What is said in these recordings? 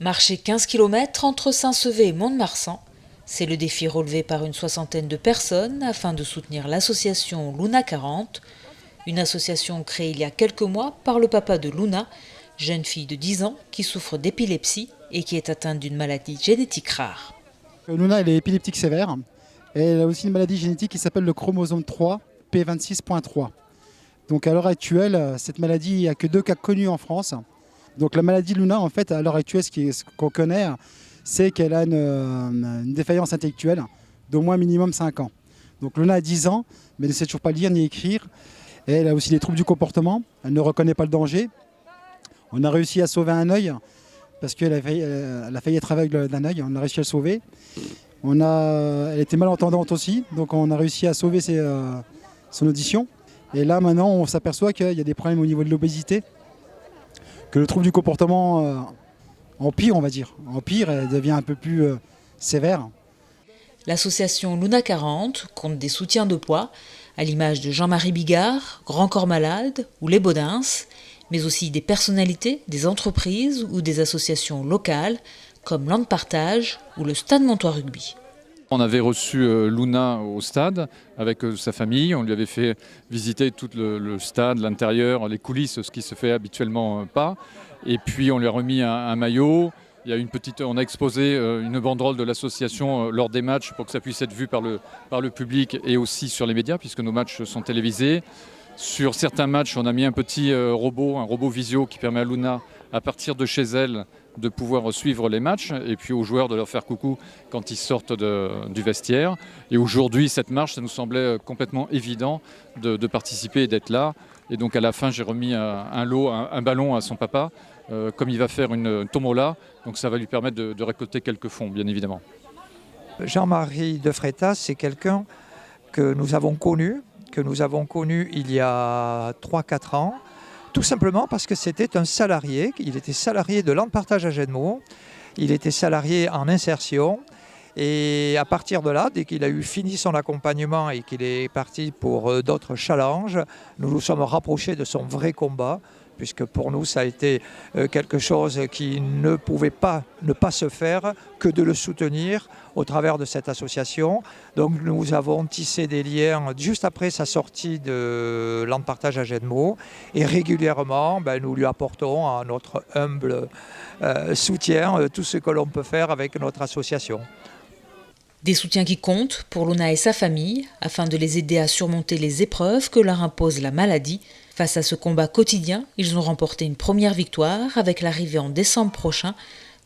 Marcher 15 km entre Saint-Sevé et Mont-de-Marsan, c'est le défi relevé par une soixantaine de personnes afin de soutenir l'association Luna 40, une association créée il y a quelques mois par le papa de Luna, jeune fille de 10 ans qui souffre d'épilepsie et qui est atteinte d'une maladie génétique rare. Luna, elle est épileptique sévère et elle a aussi une maladie génétique qui s'appelle le chromosome 3, P26.3. Donc à l'heure actuelle, cette maladie, il n'y a que 2 cas connus en France. Donc la maladie de Luna, en fait, à l'heure actuelle, ce qu'on connaît, c'est qu'elle a une défaillance intellectuelle d'au moins minimum 5 ans. Donc Luna a 10 ans, mais ne sait toujours pas lire ni écrire. Et elle a aussi des troubles du comportement, elle ne reconnaît pas le danger. On a réussi à sauver un œil, parce qu'elle a failli être aveugle d'un œil, on a réussi à le sauver. Elle était malentendante aussi, donc on a réussi à sauver son audition. Et là maintenant, on s'aperçoit qu'il y a des problèmes au niveau de l'obésité, que le trouble du comportement empire, on va dire. Empire, elle devient un peu plus sévère. L'association Luna 40 compte des soutiens de poids, à l'image de Jean-Marie Bigard, Grand Corps Malade ou Les Baudins, mais aussi des personnalités, des entreprises ou des associations locales, comme Land Partage ou le Stade Montois Rugby. On avait reçu Luna au stade avec sa famille, on lui avait fait visiter tout le stade, l'intérieur, les coulisses, ce qui se fait habituellement pas. Et puis on lui a remis un maillot. On a exposé une banderole de l'association lors des matchs pour que ça puisse être vu par le public et aussi sur les médias puisque nos matchs sont télévisés. Sur certains matchs, on a mis un petit robot, un robot visio qui permet à Luna, à partir de chez elle, de pouvoir suivre les matchs et puis aux joueurs de leur faire coucou quand ils sortent du vestiaire. Et aujourd'hui, cette marche, ça nous semblait complètement évident de participer et d'être là. Et donc à la fin, j'ai remis un ballon à son papa, comme il va faire une tombola. Donc ça va lui permettre de récolter quelques fonds, bien évidemment. Jean-Marie de Freitas, c'est quelqu'un que nous avons connu il y a 3-4 ans. Tout simplement parce que c'était un salarié, il était salarié de Land Partage à Gedmo, il était salarié en insertion et à partir de là, dès qu'il a eu fini son accompagnement et qu'il est parti pour d'autres challenges, nous nous sommes rapprochés de son vrai combat puisque pour nous ça a été quelque chose qui ne pouvait pas ne pas se faire que de le soutenir au travers de cette association. Donc nous avons tissé des liens juste après sa sortie de Land Partage à Gedmo et régulièrement nous lui apportons à notre humble soutien tout ce que l'on peut faire avec notre association. Des soutiens qui comptent pour Luna et sa famille afin de les aider à surmonter les épreuves que leur impose la maladie. Face à ce combat quotidien, ils ont remporté une première victoire avec l'arrivée en décembre prochain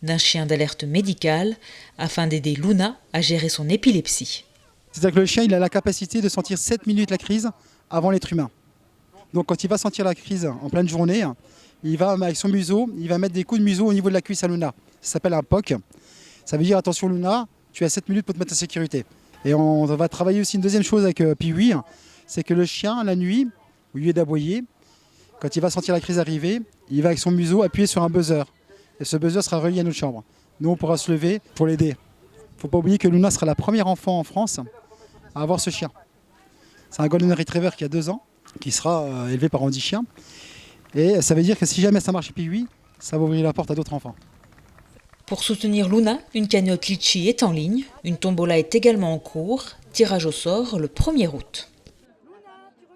d'un chien d'alerte médicale afin d'aider Luna à gérer son épilepsie. C'est-à-dire que le chien, il a la capacité de sentir 7 minutes la crise avant l'être humain. Donc quand il va sentir la crise en pleine journée, il va avec son museau, il va mettre des coups de museau au niveau de la cuisse à Luna. Ça s'appelle un POC. Ça veut dire attention Luna, tu as 7 minutes pour te mettre en sécurité. Et on va travailler aussi une deuxième chose avec Piwi, c'est que le chien, la nuit, au lieu d'aboyer, quand il va sentir la crise arriver, il va avec son museau appuyer sur un buzzer. Et ce buzzer sera relié à notre chambre. Nous, on pourra se lever pour l'aider. Il ne faut pas oublier que Luna sera la première enfant en France à avoir ce chien. C'est un Golden Retriever qui a 2 ans, qui sera élevé par Andy Chien. Et ça veut dire que si jamais ça marche chez Piwi, ça va ouvrir la porte à d'autres enfants. Pour soutenir Luna, une cagnotte Litchi est en ligne. Une tombola est également en cours. Tirage au sort le 1er août.